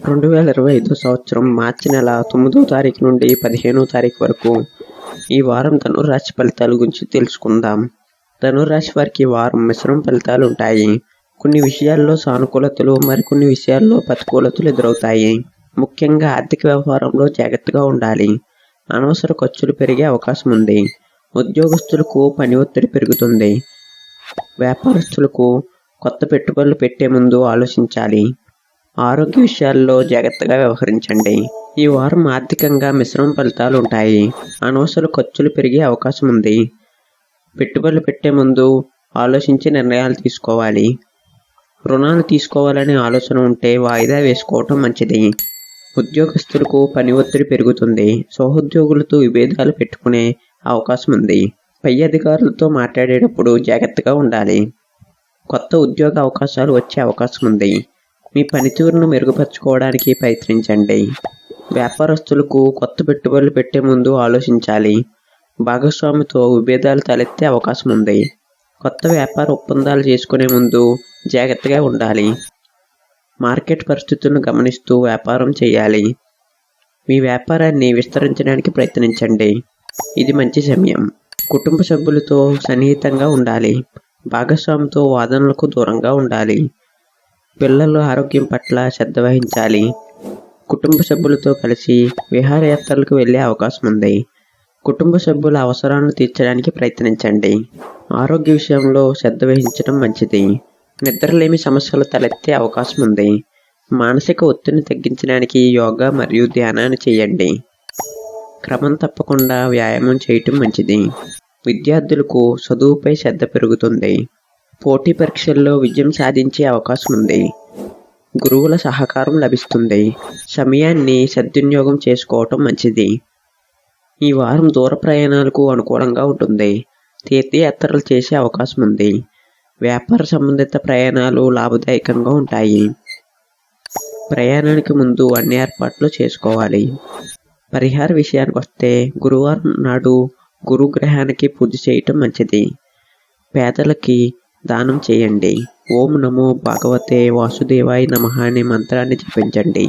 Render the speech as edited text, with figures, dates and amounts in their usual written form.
2025 సంవత్సరం మార్చి నెల 9వ తారీఖు నుండి 15వ తారీఖు వరకు ఈ వారం ధనుర్రాశి ఫలితాల గురించి తెలుసుకుందాం. ధనుర్రాశి వారికి ఈ వారం మిశ్రమ ఫలితాలు ఉంటాయి. కొన్ని విషయాల్లో సానుకూలతలు, మరికొన్ని విషయాల్లో ప్రతికూలతలు ఎదురవుతాయి. ముఖ్యంగా ఆర్థిక వ్యవహారంలో జాగ్రత్తగా ఉండాలి. అనవసర ఖర్చులు పెరిగే అవకాశం ఉంది. ఉద్యోగస్తులకు పని ఒత్తిడి పెరుగుతుంది. వ్యాపారస్తులకు కొత్త పెట్టుబడులు పెట్టే ముందు ఆలోచించాలి. ఆరోగ్య విషయాల్లో జాగ్రత్తగా వ్యవహరించండి. ఈ వారం ఆర్థికంగా మిశ్రమ ఫలితాలు ఉంటాయి. అనవసర ఖర్చులు పెరిగే అవకాశం ఉంది. పెట్టుబడులు పెట్టే ముందు ఆలోచించి నిర్ణయాలు తీసుకోవాలి. రుణాలు తీసుకోవాలనే ఆలోచన ఉంటే వాయిదా వేసుకోవటం మంచిది. ఉద్యోగస్తులకు పని ఒత్తిడి పెరుగుతుంది. సహోద్యోగులతో విభేదాలు పెట్టుకునే అవకాశం ఉంది. పై అధికారులతో మాట్లాడేటప్పుడు జాగ్రత్తగా ఉండాలి. కొత్త ఉద్యోగ అవకాశాలు వచ్చే అవకాశం ఉంది. మీ పనితీరును మెరుగుపరచుకోవడానికి ప్రయత్నించండి. వ్యాపారస్తులకు కొత్త పెట్టుబడులు పెట్టే ముందు ఆలోచించాలి. భాగస్వామితో విభేదాలు తలెత్తే అవకాశం ఉంది. కొత్త వ్యాపార ఒప్పందాలు చేసుకునే ముందు జాగ్రత్తగా ఉండాలి. మార్కెట్ పరిస్థితులను గమనిస్తూ వ్యాపారం చేయాలి. మీ వ్యాపారాన్ని విస్తరించడానికి ప్రయత్నించండి. ఇది మంచి సమయం. కుటుంబ సభ్యులతో సన్నిహితంగా ఉండాలి. భాగస్వామితో వాదనలకు దూరంగా ఉండాలి. పిల్లల ఆరోగ్యం పట్ల శ్రద్ధ వహించాలి. కుటుంబ సభ్యులతో కలిసి విహారయాత్రలకు వెళ్ళే అవకాశం ఉంది. కుటుంబ సభ్యుల అవసరాలను తీర్చడానికి ప్రయత్నించండి. ఆరోగ్య విషయంలో శ్రద్ధ వహించడం మంచిది. నిద్రలేమి సమస్యలు తలెత్తే అవకాశం ఉంది. మానసిక ఒత్తిడిని తగ్గించడానికి యోగా మరియు ధ్యానాన్ని చేయండి. క్రమం తప్పకుండా వ్యాయామం చేయటం మంచిది. విద్యార్థులకు చదువుపై శ్రద్ధ పెరుగుతుంది. పోటీ పరీక్షల్లో విజయం సాధించే అవకాశం ఉంది. గురువుల సహకారం లభిస్తుంది. సమయాన్ని సద్వినియోగం చేసుకోవటం మంచిది. ఈ వారం దూర ప్రయాణాలకు అనుకూలంగా ఉంటుంది. తీర్థయాత్రలు చేసే అవకాశం ఉంది. వ్యాపార సంబంధిత ప్రయాణాలు లాభదాయకంగా ఉంటాయి. ప్రయాణానికి ముందు అన్ని ఏర్పాట్లు చేసుకోవాలి. పరిహార విషయానికి వస్తే గురువారం నాడు గురుగ్రహానికి పూజ చేయటం మంచిది. పేదలకి దానం చేయండి. ఓం నమో భగవతే వాసుదేవాయ నమః అనే మంత్రాన్ని జపించండి.